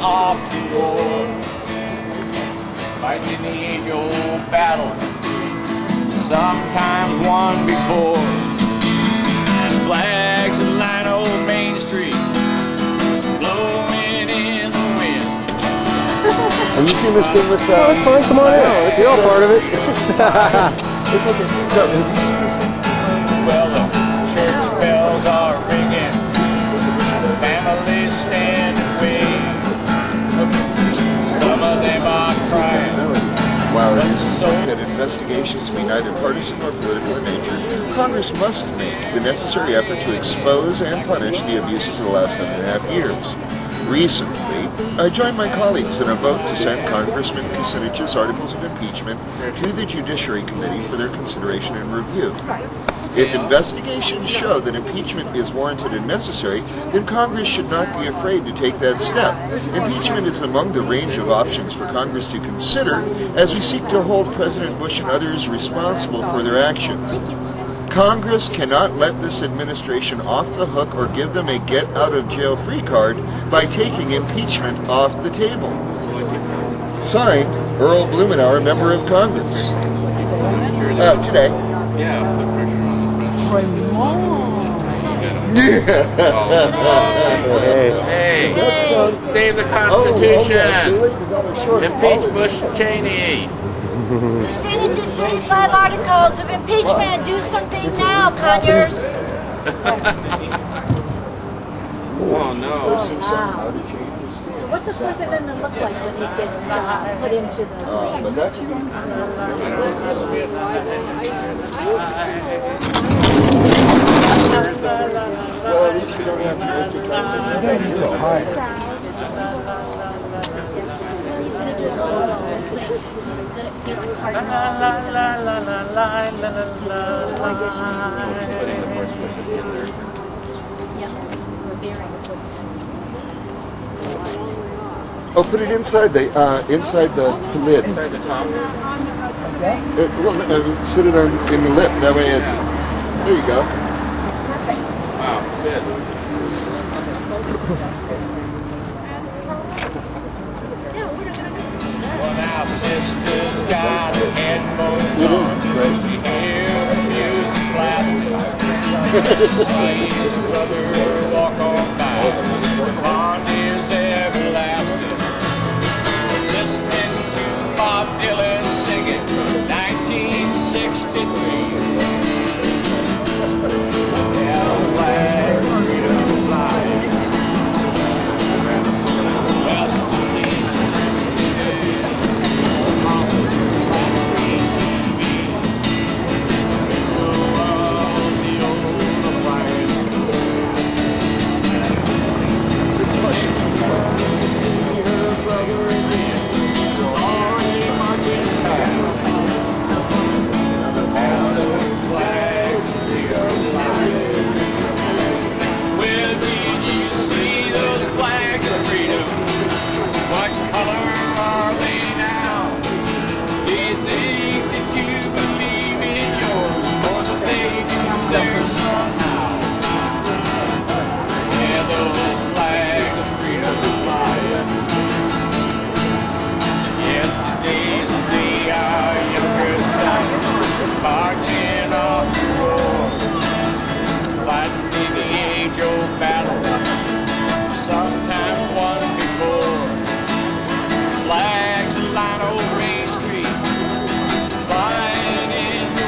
off to war, fighting the age-old battle, sometimes won before. Flags that line old Main Street, blowing in the wind. Have you seen this thing with? Oh, it's fine. Come on out. You're all part of it. It's okay. No, have you seen this thing? Well, the church bells are ringing, families stand and wait. Some of them are crying. While it is important that investigations be neither partisan nor political in nature, Congress must make the necessary effort to expose and punish the abuses of the last 7.5 years. Recently, I joined my colleagues in a vote to send Congressman Kucinich's articles of impeachment to the Judiciary Committee for their consideration and review. If investigations show that impeachment is warranted and necessary, then Congress should not be afraid to take that step. Impeachment is among the range of options for Congress to consider as we seek to hold President Bush and others responsible for their actions. Congress cannot let this administration off the hook or give them a get-out-of-jail-free card by taking impeachment off the table. Signed, Earl Blumenauers, Member of Congress. Today. Hey, save the Constitution! Impeach Bush and Cheney! Senate just 35 articles of impeachment. Do something now, Conyers. Oh no. So what's the Fourth Amendment look like when it gets put into the... But that well, at least you don't have to Oh, put it inside the lid. Inside the top? Sit it in the lip. That way it's. There you go. Wow, good. Well, now sister's got her headphones on. She hears the music blasting. Sees her brother walk on by. The bond is everlasting. Listening to Bob Dylan singing from 1963. Yeah, flag, freedom flying. West Sea.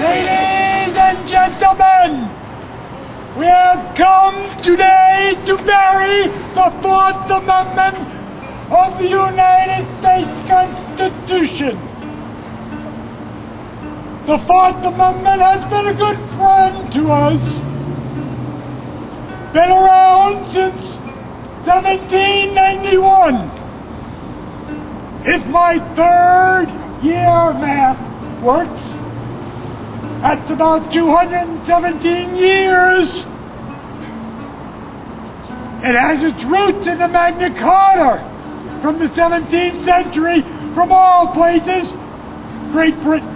Ladies and gentlemen, we have come today to bury the Fourth Amendment of the United States Constitution. The Fourth Amendment has been a good friend to us. Been around since 1791. If my third year math works, that's about 217 years. It has its roots in the Magna Carta from the 17th century, from all places, Great Britain.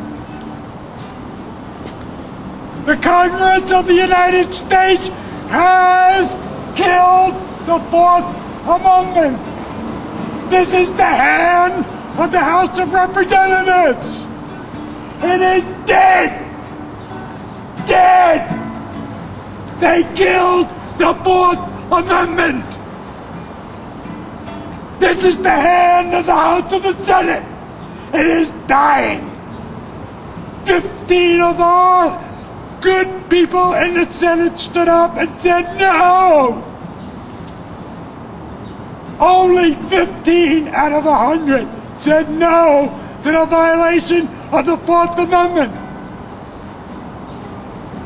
The Congress of the United States has killed the Fourth Amendment. This is the hand of the House of Representatives. It is dead. Dead. They killed the Fourth Amendment. This is the hand of the House of the Senate. It is dying. 15 of our good people in the Senate stood up and said no. Only 15 out of 100 said no to the violation of the Fourth Amendment.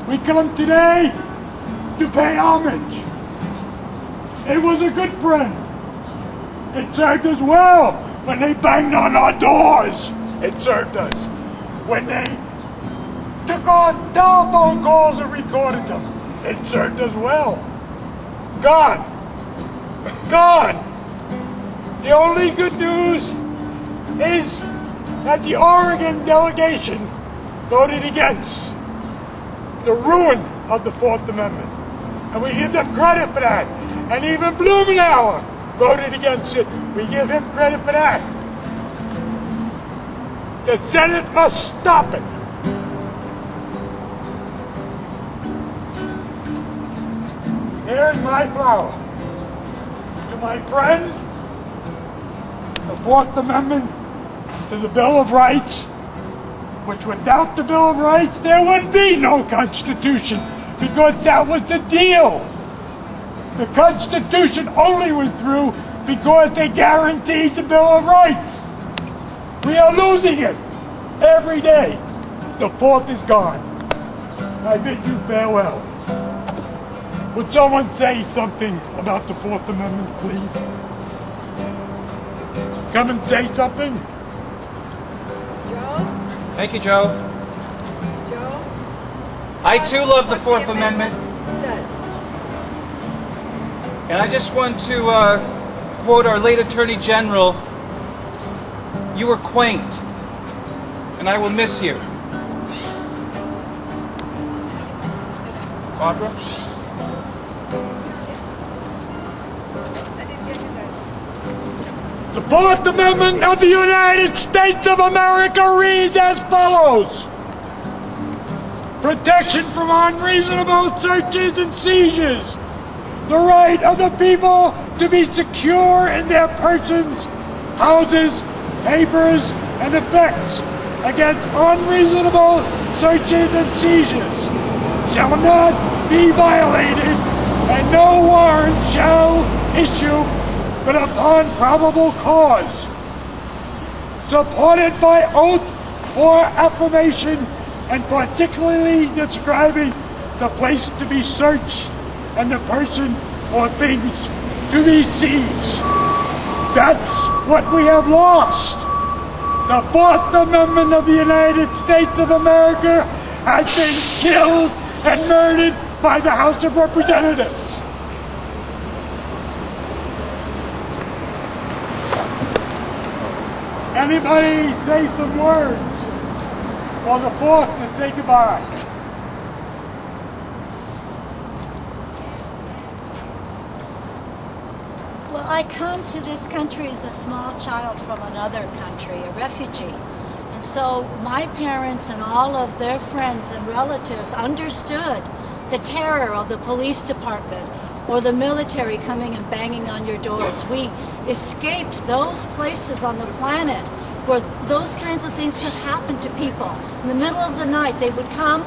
We come today to pay homage. It was a good friend. It served us well when they banged on our doors. It served us. When they took our telephone calls and recorded them, it served us well. Gone. Gone. The only good news is that the Oregon delegation voted against the ruin of the Fourth Amendment. And we give them credit for that. And even Blumenauer voted against it. We give him credit for that. The Senate must stop it. Here's my flower. To my friend, the Fourth Amendment to the Bill of Rights, which without the Bill of Rights, there would be no Constitution, because that was the deal. The Constitution only went through because they guaranteed the Bill of Rights. We are losing it every day. The Fourth is gone. I bid you farewell. Would someone say something about the Fourth Amendment, please? Come and say something. Joe? Thank you, Joe. Joe? I too love the Fourth Amendment. Says. And I just want to quote our late Attorney General. You were quaint, and I will miss you. Barbara? The Fourth Amendment of the United States of America reads as follows. Protection from unreasonable searches and seizures. The right of the people to be secure in their persons, houses, papers, and effects against unreasonable searches and seizures shall not be violated, and no warrant shall issue but upon probable cause, supported by oath or affirmation, and particularly describing the place to be searched and the person or things to be seized. That's what we have lost. The Fourth Amendment of the United States of America has been killed and murdered by the House of Representatives. Anybody say some words for the Fourth to say goodbye? Well, I come to this country as a small child from another country, a refugee. And so my parents and all of their friends and relatives understood the terror of the police department or the military coming and banging on your doors. We escaped those places on the planet where those kinds of things could happen to people. In the middle of the night, they would come,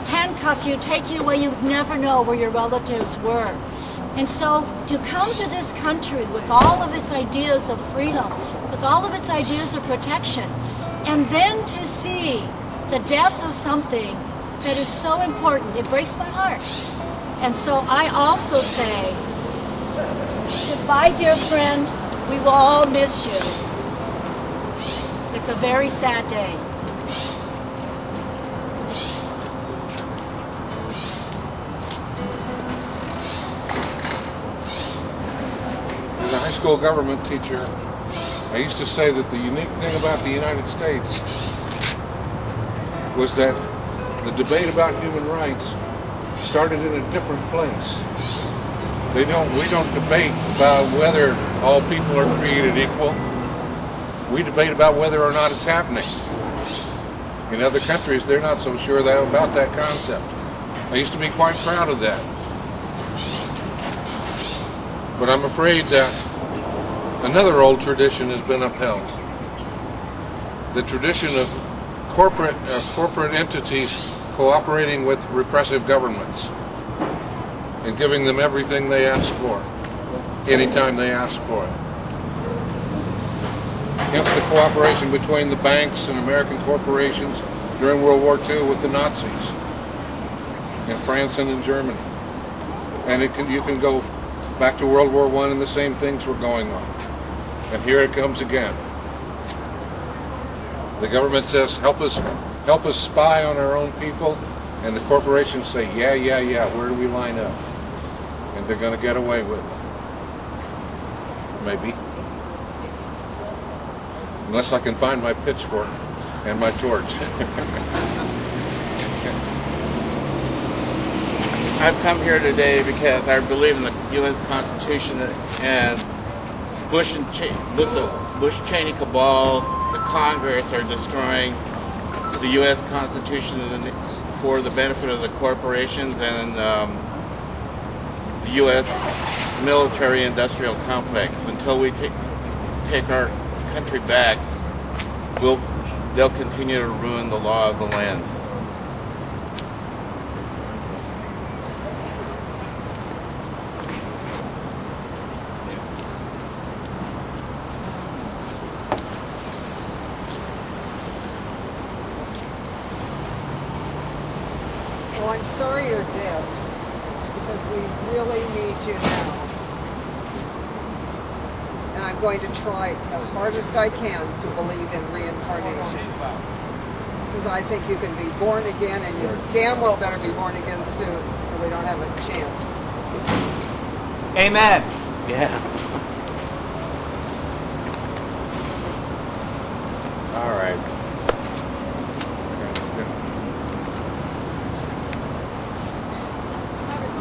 handcuff you, take you away. You'd never know where your relatives were. And so to come to this country with all of its ideas of freedom, with all of its ideas of protection, and then to see the death of something that is so important, it breaks my heart. And so I also say, goodbye, dear friend. We will all miss you. It's a very sad day. As a high school government teacher, I used to say that the unique thing about the United States was that the debate about human rights started in a different place. We don't debate about whether all people are created equal. We debate about whether or not it's happening. In other countries, they're not so sure about that concept. I used to be quite proud of that. But I'm afraid that another old tradition has been upheld. The tradition of corporate entities cooperating with repressive governments and giving them everything they ask for, anytime they ask for it. Hence the cooperation between the banks and American corporations during World War II with the Nazis in France and in Germany. And you can go back to World War I and the same things were going on. And here it comes again. The government says, help us spy on our own people, and the corporations say, yeah, where do we line up? And they're going to get away with it. Maybe. Unless I can find my pitchfork and my torch. I've come here today because I believe in the U.S. Constitution, and with the Bush-Cheney cabal, the Congress are destroying the U.S. Constitution for the benefit of the corporations and the U.S. military-industrial complex. Until we take our country back, they'll continue to ruin the law of the land. Well, I'm sorry you're dead, because we really need you now. And I'm going to try the hardest I can to believe in reincarnation. Because I think you can be born again, and you damn well better be born again soon, or we don't have a chance. Amen. Yeah. All right.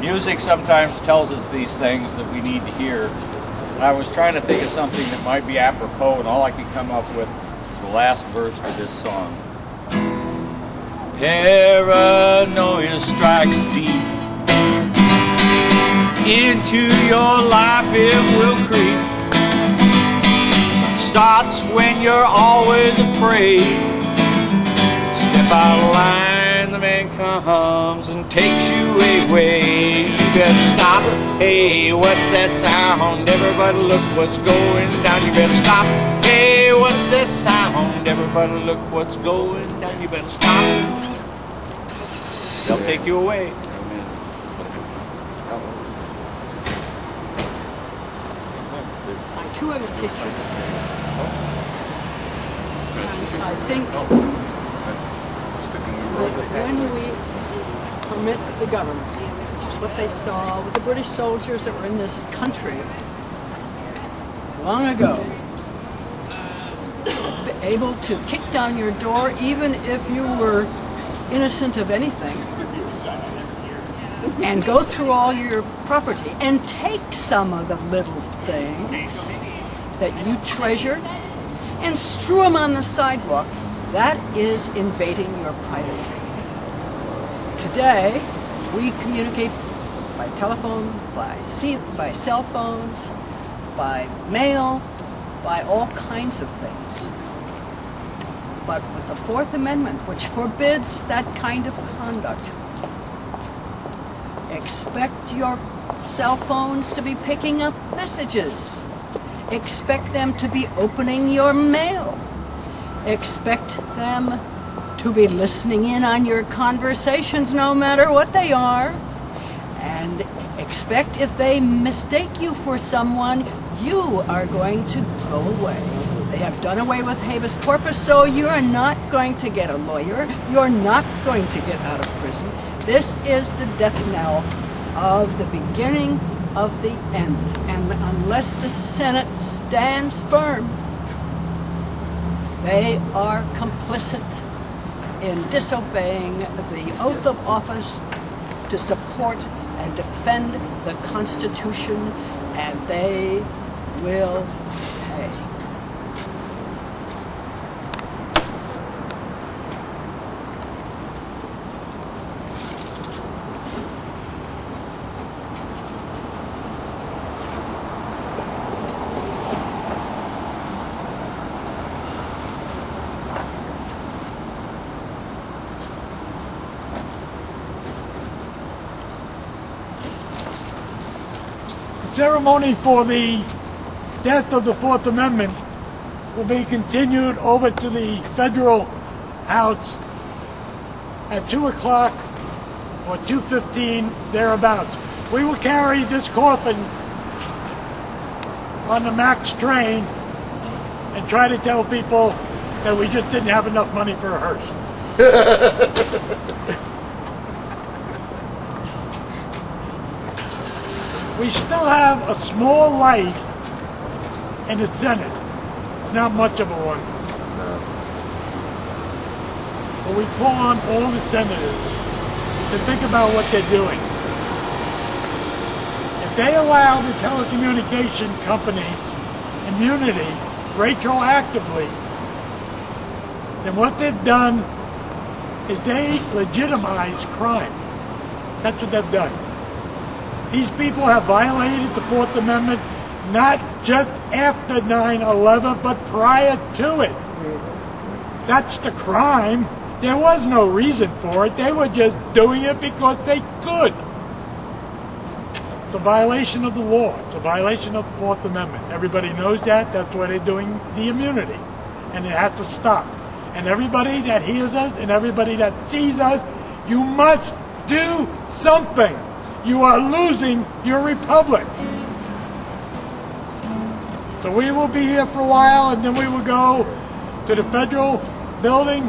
Music sometimes tells us these things that we need to hear. And I was trying to think of something that might be apropos, and all I could come up with is the last verse to this song. Paranoia strikes deep into your life, it will creep. Starts when you're always afraid. Step out of line, the man comes and takes you away. You better stop. Hey, what's that sound? Everybody look what's going down. You better stop. Hey, what's that sound? Everybody look what's going down. You better stop. They'll take you away. Two other pictures. I think that when we permit the government, which is what they saw with the British soldiers that were in this country long ago, able to kick down your door even if you were innocent of anything, and go through all your property and take some of the little things that you treasured and strew them on the sidewalk, that is invading your privacy. Today, we communicate by telephone, by cell phones, by mail, by all kinds of things. But with the Fourth Amendment, which forbids that kind of conduct, expect your cell phones to be picking up messages. Expect them to be opening your mail. Expect them to be listening in on your conversations, no matter what they are. And expect if they mistake you for someone, you are going to go away. They have done away with habeas corpus, so you are not going to get a lawyer. You're not going to get out of prison. This is the death knell of the beginning of the end. And unless the Senate stands firm, they are complicit in disobeying the oath of office to support and defend the Constitution, and they will pay. Ceremony for the death of the Fourth Amendment will be continued over to the Federal House at 2 o'clock or 2:15, thereabouts. We will carry this coffin on the MAX train and try to tell people that we just didn't have enough money for a hearse. We still have a small light in the Senate. It's not much of a one. But we call on all the senators to think about what they're doing. If they allow the telecommunication companies immunity retroactively, then what they've done is they legitimize crime. That's what they've done. These people have violated the Fourth Amendment not just after 9/11, but prior to it. That's the crime. There was no reason for it. They were just doing it because they could. It's a violation of the law. It's a violation of the Fourth Amendment. Everybody knows that. That's why they're doing the immunity. And it has to stop. And everybody that hears us and everybody that sees us, you must do something. You are losing your republic. So we will be here for a while, and then we will go to the federal building,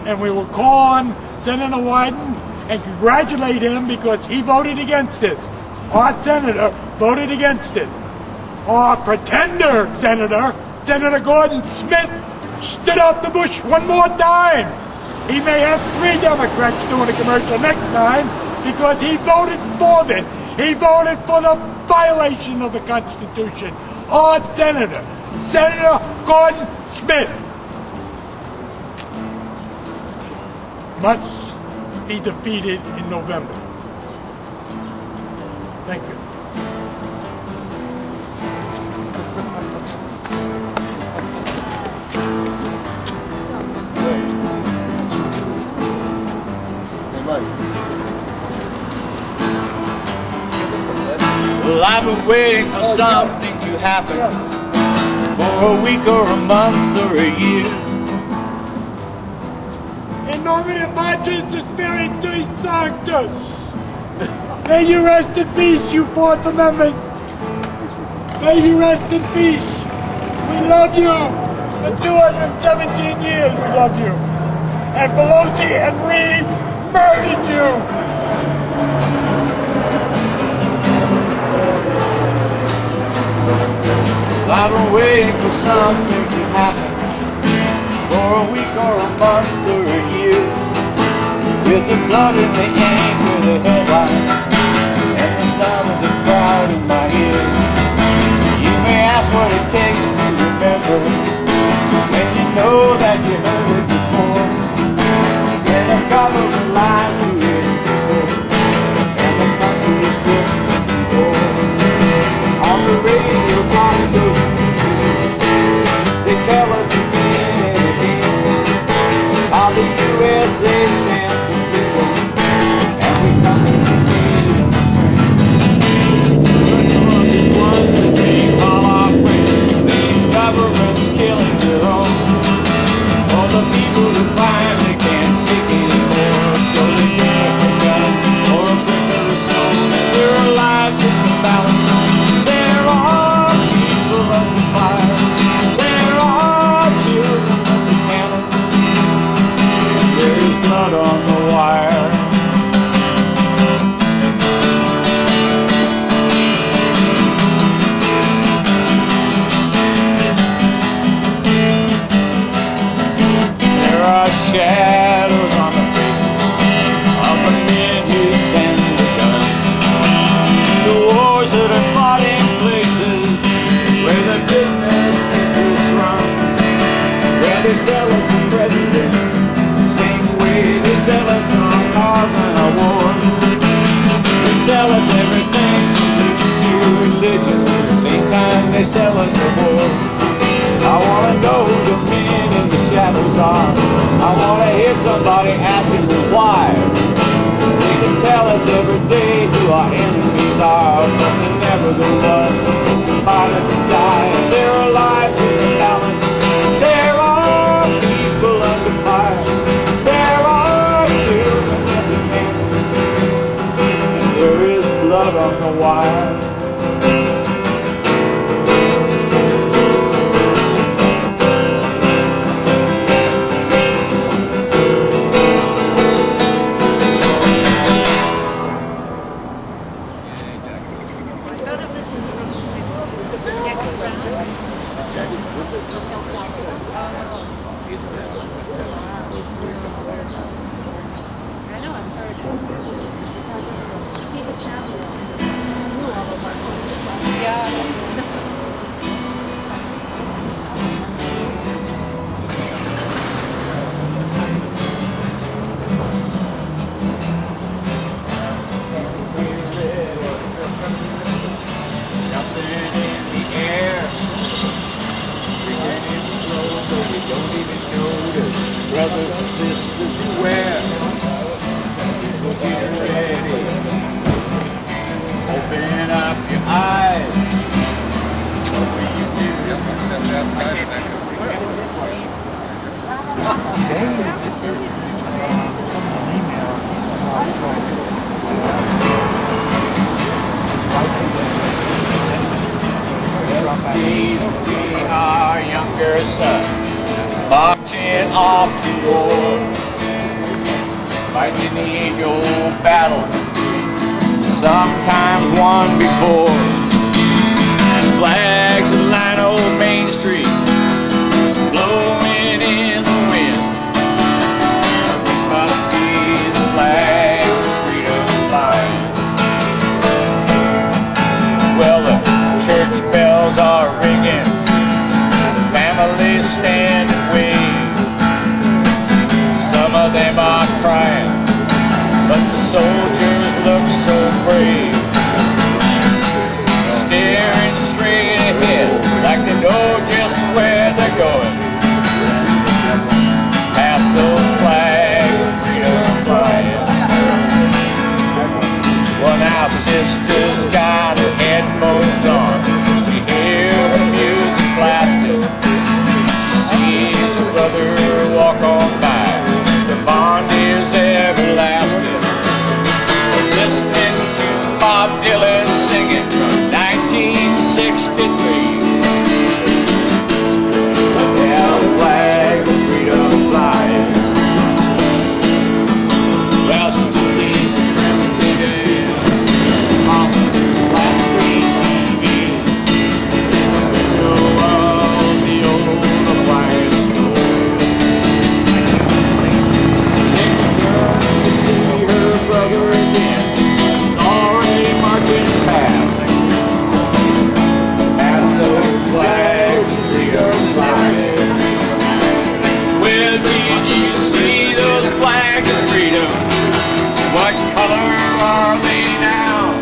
and we will call on Senator Wyden and congratulate him because he voted against this. Our senator voted against it. Our pretender senator, Senator Gordon Smith, stood off the bush one more time. He may have 3 Democrats doing a commercial next time, because he voted for this. He voted for the violation of the Constitution. Our senator, Senator Gordon Smith, must be defeated in November. Thank you. Well, I've been waiting for something to happen for a week or a month or a year. In nomine Patris et Spiritus Sanctus. May you rest in peace, you Fourth Amendment. May you rest in peace. We love you. For 217 years we love you. And Pelosi and Reed murdered you. I've been waiting for something to happen for a week or a month or a year. With the blood in the ink, with the headline and the sound of the crowd in my ear. You may ask what it takes to remember when you know that you heard it before. When the colors of life you ignore and the country is driven to war. On the radio, they tell us again and again how the USA stands for freedom and are. I want to hear somebody ask us why. They can tell us every day who our enemies are, but they're never the ones who fight us to die. There are lives in the balance. There are people under fire. There are children in the camp. And there is blood on the wire. Brothers and sisters, beware. People get ready. Open up your eyes. What will you do? We are younger sons, marching off to war, fighting the age-old battle, sometimes won before. Flags that line old Main Street, blowing in the wind. This must be the flag of freedom flying. Well, the church bells are ringing, families stand and wave. Some of them are crying, but the soldiers look so brave. Staring straight ahead, like they know just where they're going. Past those flags, freedom flying. Well, now sister's got her headphones on. She hears the music blasting. Brother walk on by, the bond is everlasting. Listening to Bob Dylan singing from 1963. Yeah, the flag of freedom flying. Well, she sees the president on the flat screen TV. Window of the old appliance store. Brother again, already marching past those flags, freedom flying. Well, did you see those flags of freedom? What color are they now?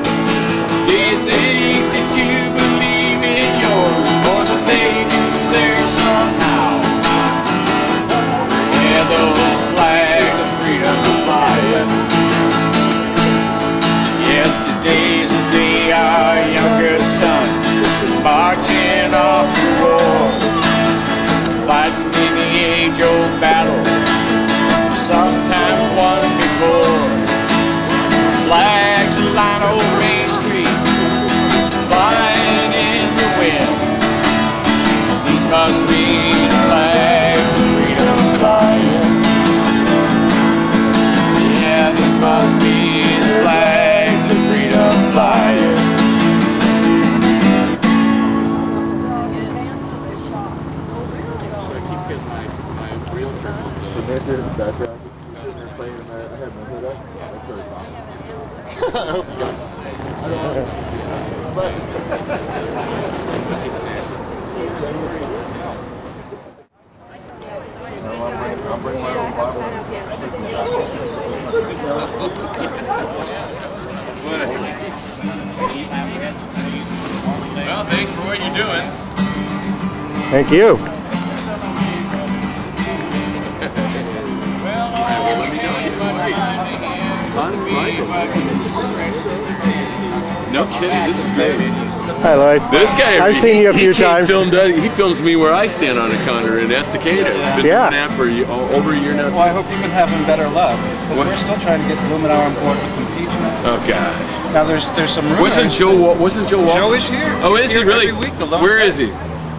Do you think that you believe in yours, or that they do theirs somehow? Yeah, those flags of freedom flying. Yesterday's the day our younger son is marching off to war, fighting in the age-old battle, sometimes won before. Flags that line old Main Street, flying in the wind. These must be the flags of freedom flying. Yeah, these must be the flags of freedom flying. Samantha in the background, sitting there playing, and I had my hood up. That's very fun. I hope you guys. I don't know. But. I'll bring my own bottle. Well, thanks for what you're doing. Thank you. Hans Michael. No kidding, this is great. Hi, Lloyd. This guy, I've seen you a few times. He films me where I stand on a counter in Estacada. Been doing that for over a year now. Well, I hope you've been having better luck, because we're still trying to get Blumenauer on board with impeachment. Oh God. Now there's some rumors. Wasn't Joe Walsh? Joe is here. Oh, is he really? Every week, Where is he?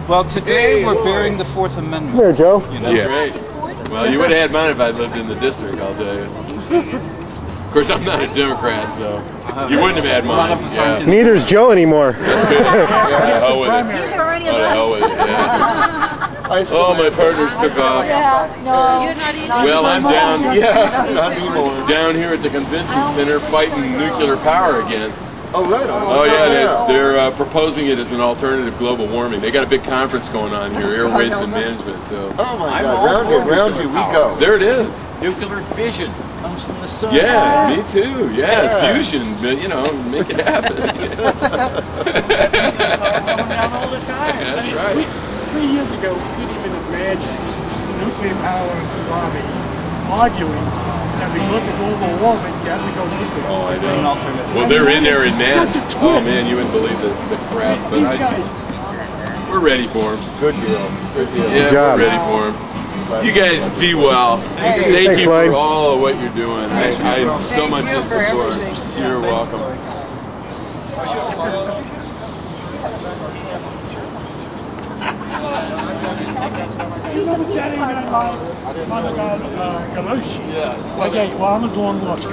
Well, today we're bearing the Fourth Amendment. Here, Joe. That's great. Well, you would have had mine if I'd lived in the district, I'll tell you. Of course, I'm not a Democrat, so you wouldn't have had mine. Yeah. Neither's Joe anymore. That's good. Hell with it. Neither any of Oh, us. hell with it. Yeah. Oh, my partners took off. Yeah, no. You're not either. Well, I'm down. Not anymore. Down here at the convention center fighting nuclear power again. Oh, right on. Oh, yeah, they're proposing it as an alternative global warming. They got a big conference going on here, Air Waste and Management. So. Oh my God! Round and we go. There it is. Nuclear fission comes from the sun. Yeah, me too. Yeah, fusion. But you know, make it happen. Coming down all the time. That's right. 3 years ago, we didn't even imagine nuclear power lobby arguing that because of global warming, you have to go nuclear. Oh, I know. Well, they're in there in mass. Oh man, you wouldn't believe the crap. But These guys. we're ready for them. Good deal. Good deal. Yeah, job. we're ready for them. You guys be well. Thank Thanks, you Lloyd. for all of what you're doing. I so much you for support. everything. You're welcome. You never said anything about Mother Galoshi. Yeah. Okay, well, I'm going to go and watch it.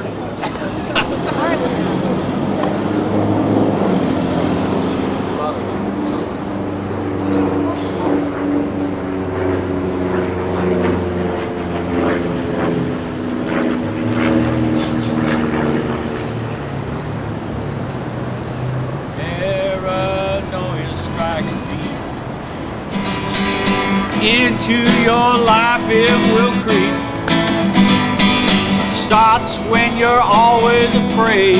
Paranoia strikes deep into your life, it will creep. Starts when you're always afraid.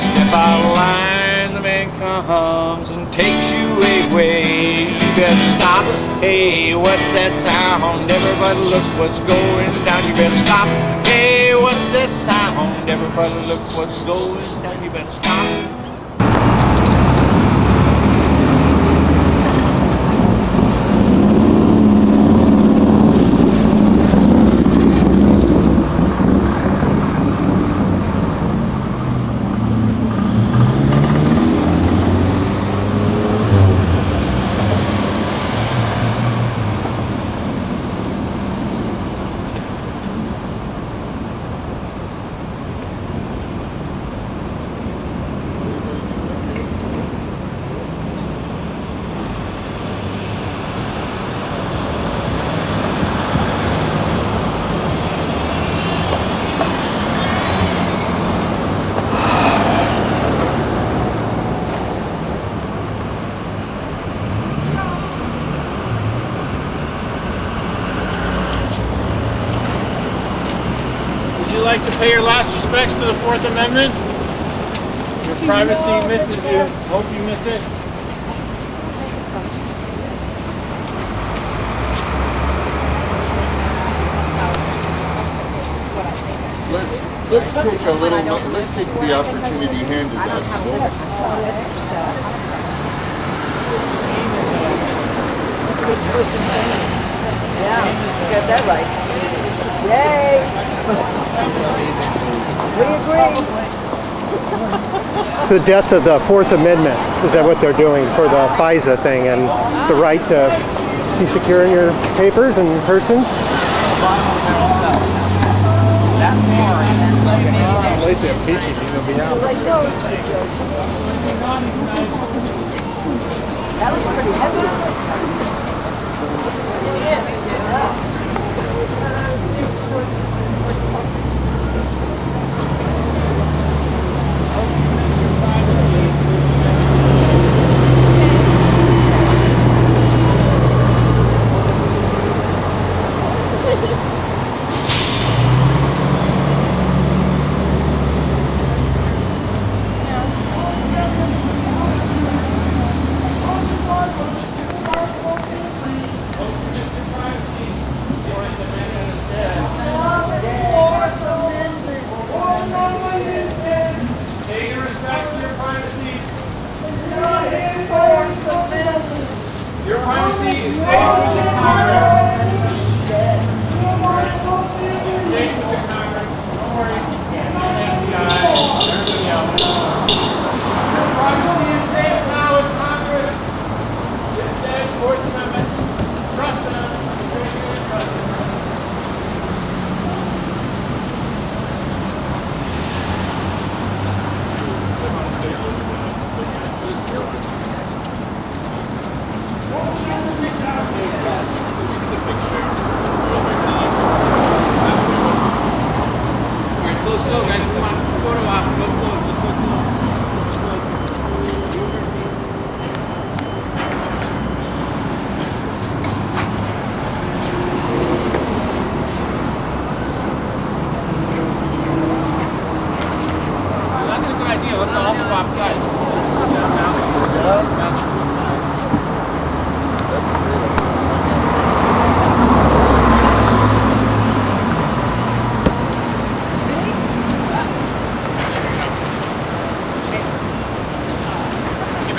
Step out of line, the man comes and takes you away. You better stop. Hey, what's that sound? Everybody look what's going down. You better stop. Hey, what's that sound? Everybody look what's going down. You better stop. Would you like to pay your last respects to the Fourth Amendment? Your privacy misses you. Hope you miss it. Let's take the opportunity handed us. Yeah, you got that right. Yay! We agree. It's the death of the Fourth Amendment. Is that what they're doing for the FISA thing and the right to be secure in your papers and persons? Late to impeach him, he's going to be out. That was pretty heavy.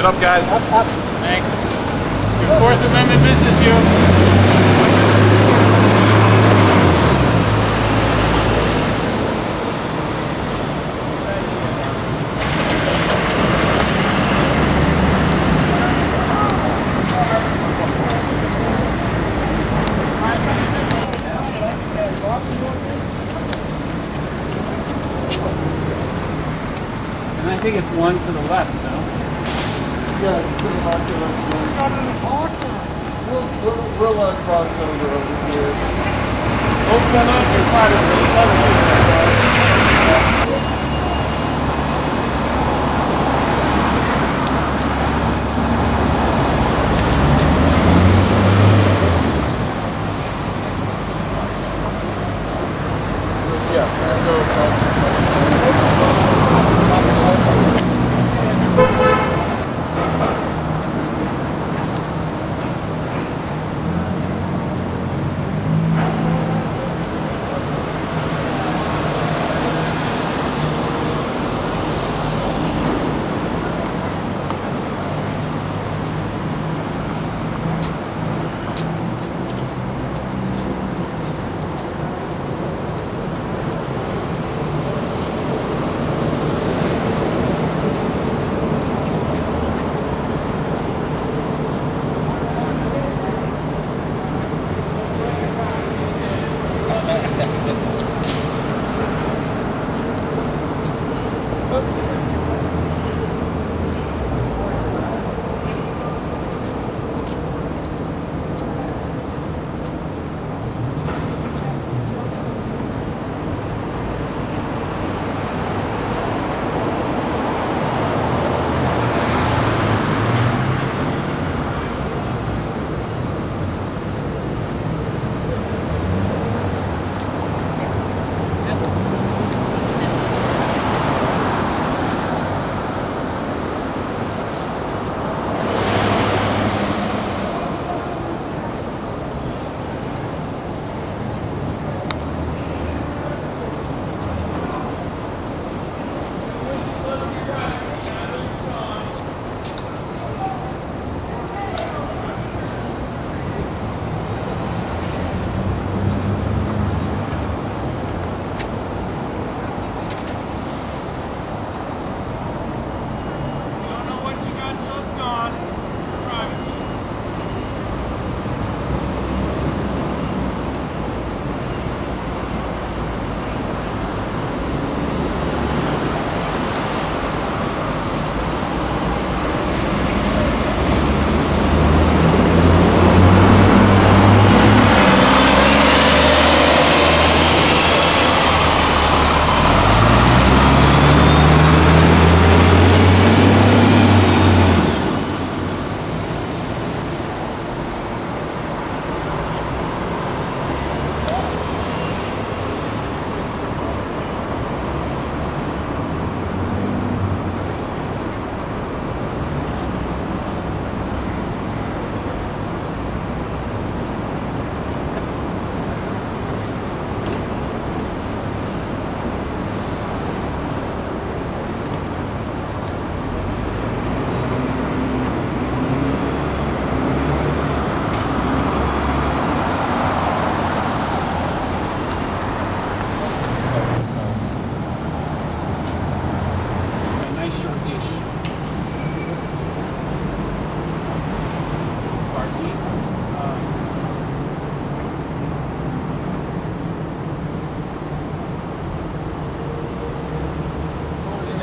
up, guys. Thanks. Your Fourth Amendment misses you. And I think it's one to the left, though. Yeah, it's to the left of us. We'll cross over here. Open up and try to see the other way. Yeah, we'll go across the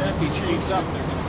If he shoots up, they're going to